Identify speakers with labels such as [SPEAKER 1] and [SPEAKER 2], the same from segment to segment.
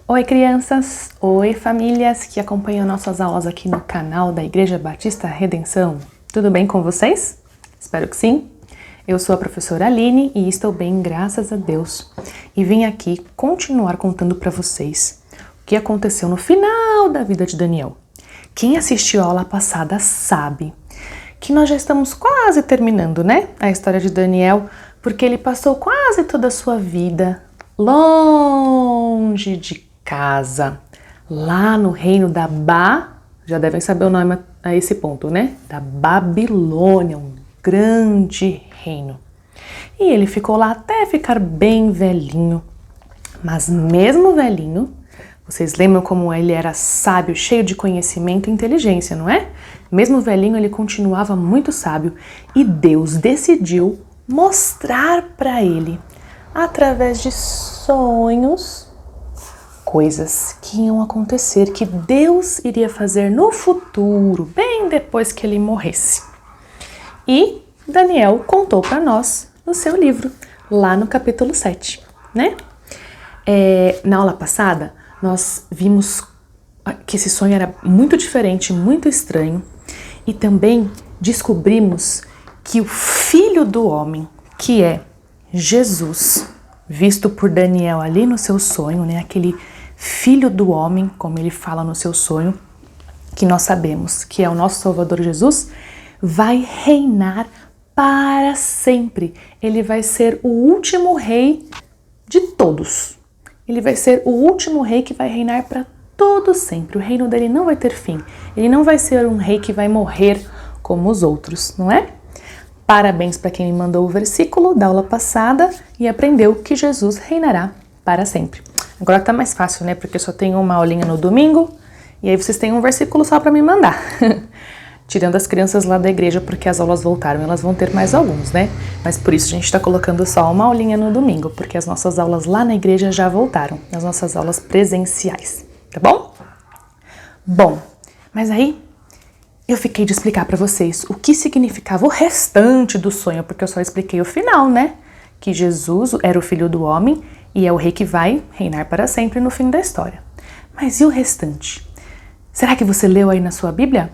[SPEAKER 1] Oi crianças, oi famílias que acompanham nossas aulas aqui no canal da Igreja Batista Redenção. Tudo bem com vocês? Espero que sim. Eu sou a professora Aline e estou bem, graças a Deus. E vim aqui continuar contando para vocês o que aconteceu no final da vida de Daniel. Quem assistiu a aula passada sabe que nós já estamos quase terminando, né? A história de Daniel, porque ele passou quase toda a sua vida longe de casa, lá no reino da já devem saber o nome a esse ponto, né? Da Babilônia, um grande reino. E ele ficou lá até ficar bem velhinho. Mas mesmo velhinho, vocês lembram como ele era sábio, cheio de conhecimento e inteligência, não é? Mesmo velhinho, ele continuava muito sábio e Deus decidiu mostrar para ele, através de sonhos, coisas que iam acontecer, que Deus iria fazer no futuro, bem depois que ele morresse. E Daniel contou para nós no seu livro, lá no capítulo 7, né? Na aula passada, nós vimos que esse sonho era muito diferente, muito estranho, e também descobrimos que o Filho do Homem, que é Jesus, visto por Daniel ali no seu sonho, né? Aquele Filho do Homem, como ele fala no seu sonho, que nós sabemos que é o nosso Salvador Jesus, vai reinar para sempre. Ele vai ser o último rei de todos. Ele vai ser o último rei que vai reinar para todo sempre. O reino dele não vai ter fim. Ele não vai ser um rei que vai morrer como os outros, não é? Parabéns para quem me mandou o versículo da aula passada e aprendeu que Jesus reinará para sempre. Agora tá mais fácil, né? Porque eu só tenho uma aulinha no domingo e aí vocês têm um versículo só para me mandar. Tirando as crianças lá da igreja, porque as aulas voltaram, elas vão ter mais alguns, né? Mas por isso a gente tá colocando só uma aulinha no domingo, porque as nossas aulas lá na igreja já voltaram, as nossas aulas presenciais, tá bom? Bom, mas aí eu fiquei de explicar para vocês o que significava o restante do sonho, porque eu só expliquei o final, né? Que Jesus era o Filho do Homem e é o rei que vai reinar para sempre no fim da história. Mas e o restante? Será que você leu aí na sua Bíblia?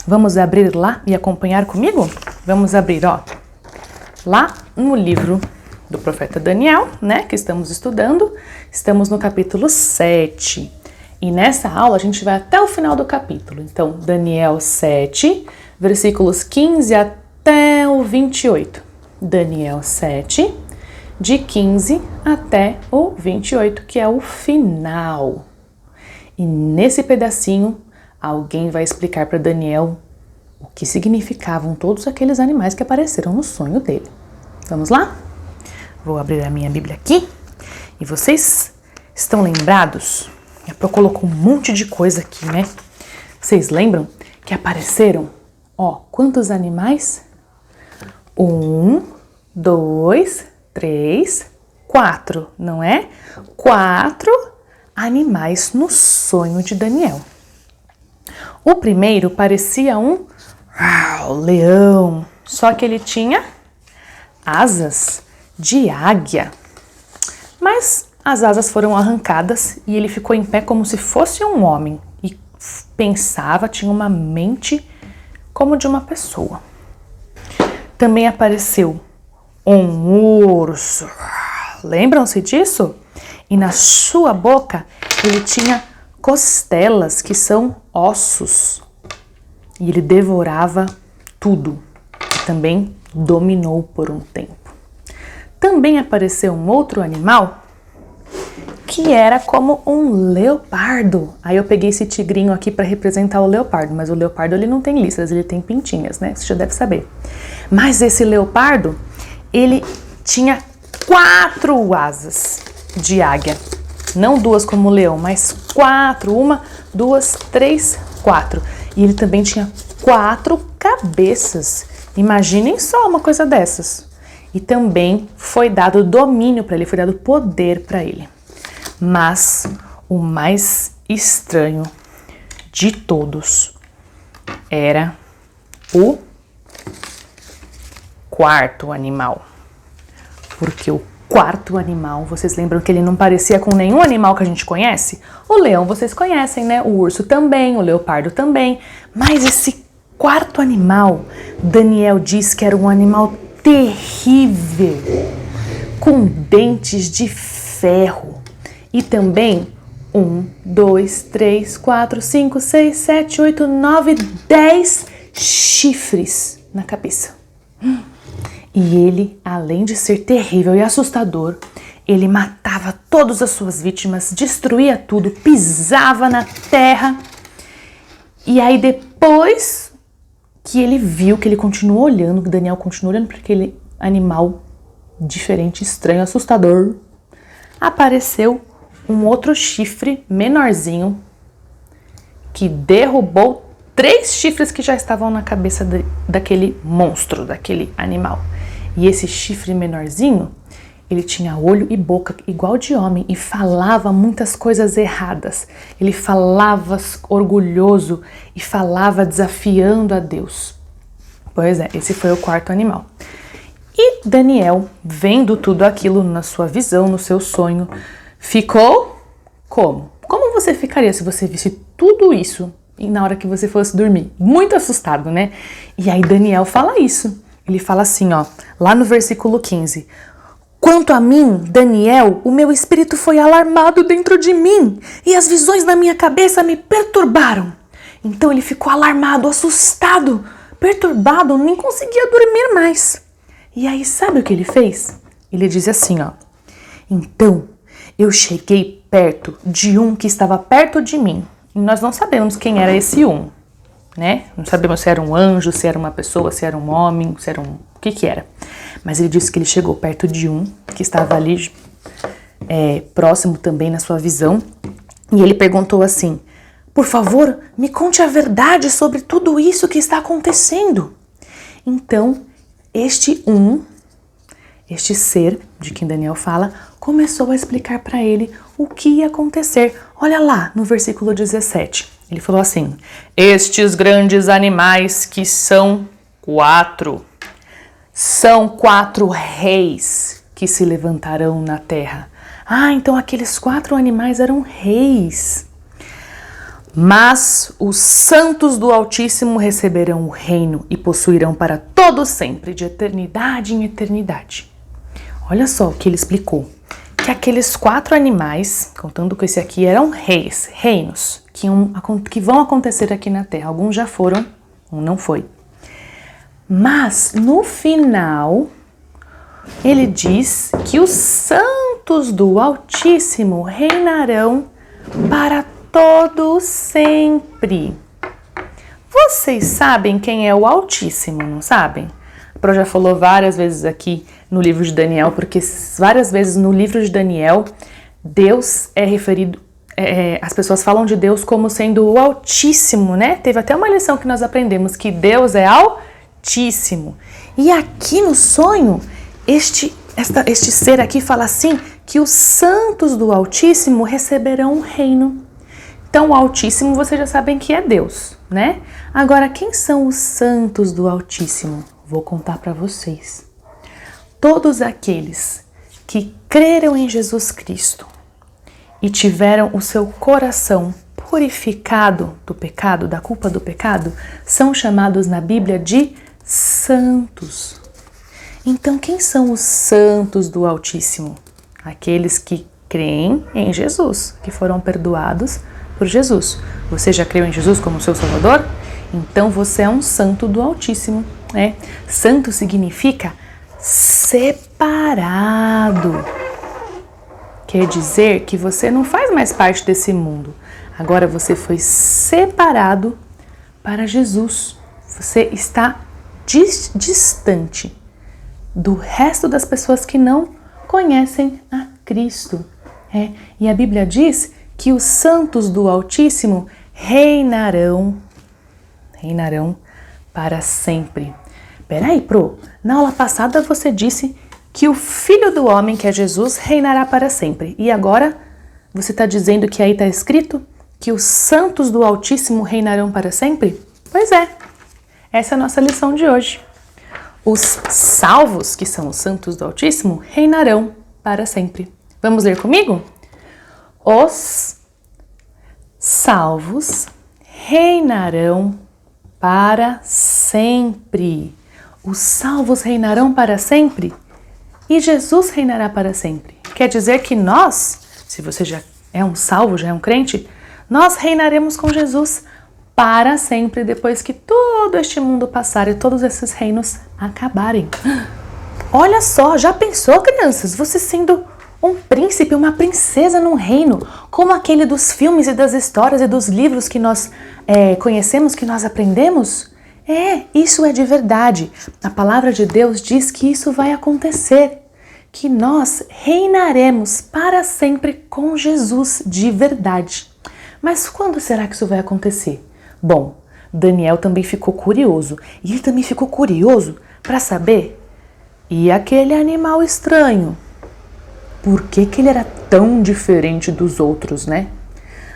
[SPEAKER 1] Vamos abrir lá e acompanhar comigo? Vamos abrir, ó, lá no livro do profeta Daniel, né, que estamos estudando. Estamos no capítulo 7. E nessa aula a gente vai até o final do capítulo. Então, Daniel 7, versículos 15 até o 28. Daniel 7, de 15 até o 28, que é o final. E nesse pedacinho, alguém vai explicar para Daniel o que significavam todos aqueles animais que apareceram no sonho dele. Vamos lá? Vou abrir a minha Bíblia aqui. E vocês estão lembrados? A Pro colocou um monte de coisa aqui, né? Vocês lembram que apareceram, ó, quantos animais? 1, 2, 3, 4, não é? 4 animais no sonho de Daniel. O primeiro parecia um leão, só que ele tinha asas de águia. Mas as asas foram arrancadas e ele ficou em pé como se fosse um homem e pensava, tinha uma mente como de uma pessoa. Também apareceu um urso, lembram-se disso? E na sua boca ele tinha costelas, que são ossos, e ele devorava tudo, e também dominou por um tempo. Também apareceu um outro animal que era como um leopardo. Aí eu peguei esse tigrinho aqui para representar o leopardo, mas o leopardo ele não tem listras, ele tem pintinhas, né? Você já deve saber. Mas esse leopardo, ele tinha 4 asas de águia. Não 2 como o leão, mas 4. 1, 2, 3, 4. E ele também tinha 4 cabeças. Imaginem só uma coisa dessas. E também foi dado domínio para ele, foi dado poder para ele. Mas o mais estranho de todos era o quarto animal. Porque o quarto animal, vocês lembram que ele não parecia com nenhum animal que a gente conhece? O leão vocês conhecem, né? O urso também, o leopardo também. Mas esse quarto animal, Daniel diz que era um animal terrível, com dentes de ferro e também 1, 2, 3, 4, 5, 6, 7, 8, 9, 10 chifres na cabeça. E ele, além de ser terrível e assustador, ele matava todas as suas vítimas, destruía tudo, pisava na terra. E aí depois que ele viu, que ele continuou olhando, que Daniel continuou olhando para aquele animal diferente, estranho, assustador, apareceu um outro chifre menorzinho que derrubou 3 chifres que já estavam na cabeça daquele monstro, daquele animal. E esse chifre menorzinho, ele tinha olho e boca igual de homem e falava muitas coisas erradas. Ele falava orgulhoso e falava desafiando a Deus. Pois é, esse foi o quarto animal. E Daniel, vendo tudo aquilo na sua visão, no seu sonho, ficou como? Como você ficaria se você visse tudo isso e na hora que você fosse dormir? Muito assustado, né? E aí Daniel fala isso. Ele fala assim, ó, lá no versículo 15. Quanto a mim, Daniel, o meu espírito foi alarmado dentro de mim e as visões na minha cabeça me perturbaram. Então ele ficou alarmado, assustado, perturbado, nem conseguia dormir mais. E aí sabe o que ele fez? Ele diz assim, ó. Então eu cheguei perto de um que estava perto de mim. E nós não sabemos quem era esse um, né? Não sabemos se era um anjo, se era uma pessoa, se era um homem, se era o que era. Mas ele disse que ele chegou perto de um que estava ali próximo também na sua visão. E ele perguntou assim, por favor, me conte a verdade sobre tudo isso que está acontecendo. Então, este ser de quem Daniel fala, começou a explicar para ele o que ia acontecer. Olha lá no versículo 17. Ele falou assim, estes grandes animais que são 4 reis que se levantarão na terra. Ah, então aqueles 4 animais eram reis. Mas os santos do Altíssimo receberão o reino e possuirão para todo sempre, de eternidade em eternidade. Olha só o que ele explicou. Que aqueles 4 animais, contando com esse aqui, eram reis, reinos, que vão acontecer aqui na terra. Alguns já foram, um não foi. Mas, no final, ele diz que os santos do Altíssimo reinarão para todo sempre. Vocês sabem quem é o Altíssimo, não sabem? A Pro já falou várias vezes aqui no livro de Daniel, porque várias vezes no livro de Daniel, Deus é referido, as pessoas falam de Deus como sendo o Altíssimo, né? Teve até uma lição que nós aprendemos, que Deus é Altíssimo. E aqui no sonho, este ser aqui fala assim, que os santos do Altíssimo receberão um reino. Então, o Altíssimo, vocês já sabem que é Deus, né? Agora, quem são os santos do Altíssimo? Vou contar para vocês. Todos aqueles que creram em Jesus Cristo e tiveram o seu coração purificado do pecado, da culpa do pecado, são chamados na Bíblia de santos. Então, quem são os santos do Altíssimo? Aqueles que creem em Jesus, que foram perdoados por Jesus. Você já creu em Jesus como seu Salvador? Então você é um santo do Altíssimo, né? Santo significa separado. Quer dizer que você não faz mais parte desse mundo. Agora você foi separado para Jesus. Você está distante do resto das pessoas que não conhecem a Cristo. E a Bíblia diz que os santos do Altíssimo reinarão para sempre. Peraí, Pro, na aula passada você disse que o Filho do Homem, que é Jesus, reinará para sempre. E agora você está dizendo que aí está escrito que os santos do Altíssimo reinarão para sempre? Pois é, essa é a nossa lição de hoje. Os salvos, que são os santos do Altíssimo, reinarão para sempre. Vamos ler comigo? Os salvos reinarão para sempre. Os salvos reinarão para sempre e Jesus reinará para sempre. Quer dizer que nós, se você já é um salvo, já é um crente, nós reinaremos com Jesus para sempre depois que todo este mundo passar e todos esses reinos acabarem. Olha só, já pensou, crianças? Você sendo um príncipe, uma princesa num reino, como aquele dos filmes e das histórias e dos livros que nós conhecemos, que nós aprendemos? Isso é de verdade. A palavra de Deus diz que isso vai acontecer, que nós reinaremos para sempre com Jesus de verdade. Mas quando será que isso vai acontecer? Bom, Daniel também ficou curioso, e ele também ficou curioso para saber, e aquele animal estranho? Por que ele era tão diferente dos outros, né?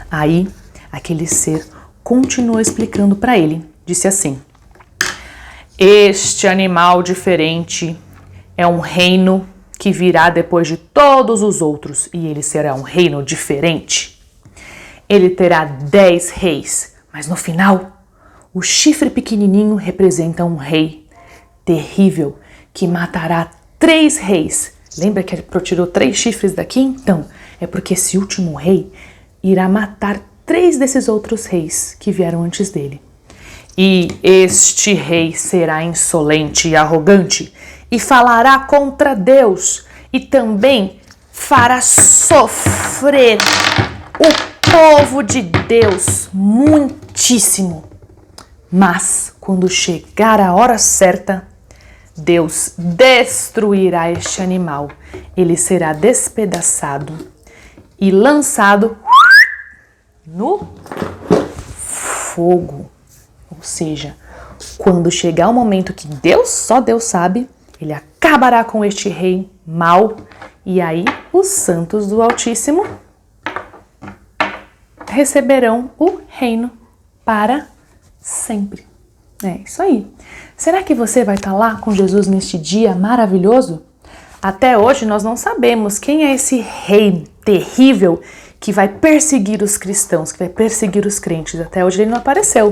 [SPEAKER 1] Aí, aquele ser continuou explicando para ele. Disse assim: este animal diferente é um reino que virá depois de todos os outros, e ele será um reino diferente. Ele terá 10 reis, mas no final, o chifre pequenininho representa um rei terrível que matará 3 reis. Lembra que ele tirou 3 chifres daqui? Então, é porque esse último rei irá matar 3 desses outros reis que vieram antes dele. E este rei será insolente e arrogante e falará contra Deus e também fará sofrer o povo de Deus muitíssimo. Mas, quando chegar a hora certa, Deus destruirá este animal. Ele será despedaçado e lançado no fogo. Ou seja, quando chegar o momento que só Deus sabe, ele acabará com este rei mau. E aí os santos do Altíssimo receberão o reino para sempre. É isso aí. Será que você vai estar lá com Jesus neste dia maravilhoso? Até hoje nós não sabemos quem é esse rei terrível que vai perseguir os cristãos, que vai perseguir os crentes. Até hoje ele não apareceu.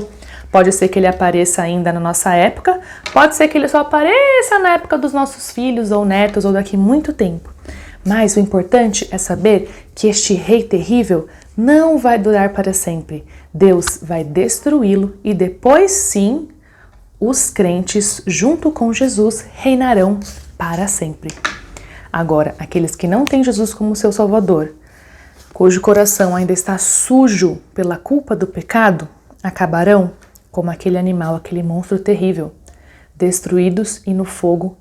[SPEAKER 1] Pode ser que ele apareça ainda na nossa época, pode ser que ele só apareça na época dos nossos filhos ou netos ou daqui muito tempo. Mas o importante é saber que este rei terrível não vai durar para sempre. Deus vai destruí-lo e depois sim, os crentes, junto com Jesus, reinarão para sempre. Agora, aqueles que não têm Jesus como seu Salvador, cujo coração ainda está sujo pela culpa do pecado, acabarão como aquele animal, aquele monstro terrível, destruídos e no fogo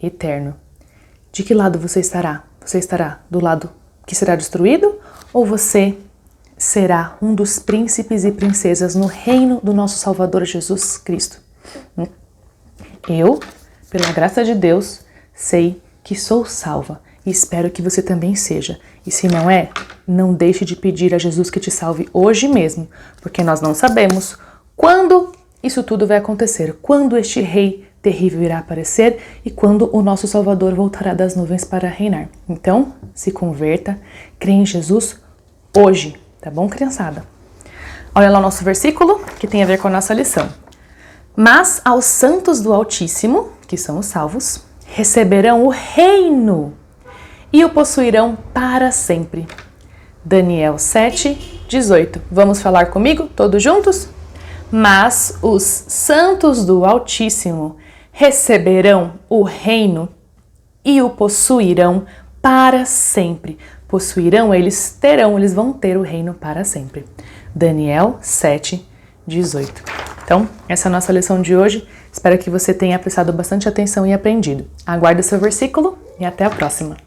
[SPEAKER 1] eterno. De que lado você estará? Você estará do lado que será destruído ou você será um dos príncipes e princesas no reino do nosso Salvador Jesus Cristo? Eu, pela graça de Deus, sei que sou salva e espero que você também seja. E se não é, não deixe de pedir a Jesus que te salve hoje mesmo, porque nós não sabemos quando isso tudo vai acontecer, quando este rei terrível irá aparecer e quando o nosso Salvador voltará das nuvens para reinar. Então, se converta, crê em Jesus hoje, tá bom, criançada? Olha lá o nosso versículo, que tem a ver com a nossa lição. Mas aos santos do Altíssimo, que são os salvos, receberão o reino e o possuirão para sempre. Daniel 7, 18. Vamos falar comigo, todos juntos? Mas os santos do Altíssimo receberão o reino e o possuirão para sempre. Possuirão, eles vão ter o reino para sempre. Daniel 7, 18. Então, essa é a nossa lição de hoje. Espero que você tenha prestado bastante atenção e aprendido. Aguarde seu versículo e até a próxima.